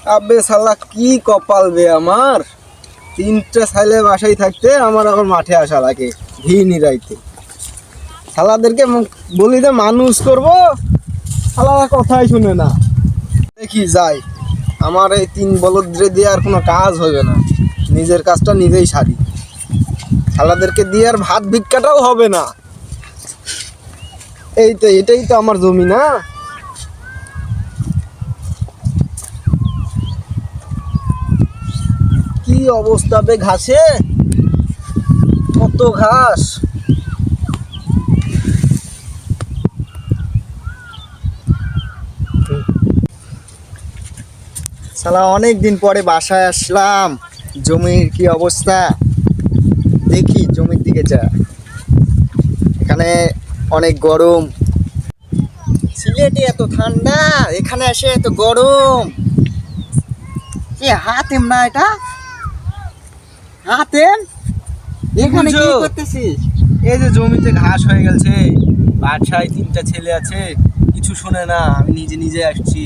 আবে শালা কি কপাল বে আমার, তিনটা ছেলে বাসায় থাকতে আমার আবার মাঠে আসা লাগে ঘি নিরাইতে। শালাদেরকে বলি যে মানুষ করবো, শালারা কথাই শুনে না। দেখি যাই, আমার এই তিন বলদরে দিয়ে আর কোনো কাজ হবে না, নিজের কাজটা নিজেই সারি। শালাদেরকে দিয়ে আর ভাত ভিক্ষাটাও হবে না। এটাই তো আমার জমি না। কি অবস্থা বে ঘাসে, কত ঘাস। শালা অনেক দিন পরে বাসায় আসলাম, জমির কি অবস্থা দেখি। জমির দিকে যা, এখানে অনেক গরম। সিলেটে এত ঠান্ডা, এখানে এসে এত গরম। কি হাতেম না এটা, হাতেম এখানে কি বুঝছো? করতেছিস? এই যে জমিতে ঘাস হয়ে গেছে, বাসায় তিনটা ছেলে আছে, কিছু শোনে না, আমি নিজে নিজে আসছি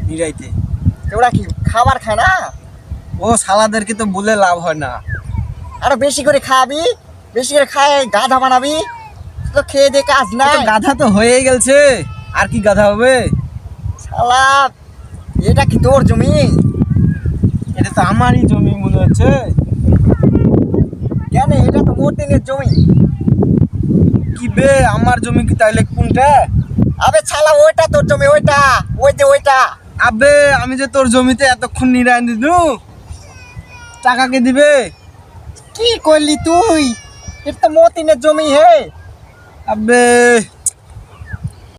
নিরাইতে। ওরা কি খাবার খায় না? ও শালাদেরকে তো বলে লাভ হয় না। আরো বেশি করে খাবি, বেশি করে খায় গাধা বানাবি। তো খেয়ে দে, কাজ তো নাই। গাধা তো হয়েই গেছে, আর কি গাধা হবে? শালা এটা কি তোর জমি? এটা তো আমারই জমি মনে হচ্ছে। কেন, এটা তো মর্তিনের জমি। কি বে, আমার জমি কি তাইলে কোনটা? আবে শালা ওইটা তোর জমি, ওইটা, ওই যে ওইটা। আবে আমি যে তোর জমিতে এতক্ষণ নিরাই দিলু, টাকা কে দিবে? কি করলি তুই? এটা তো মতিনের জমি হে। আবে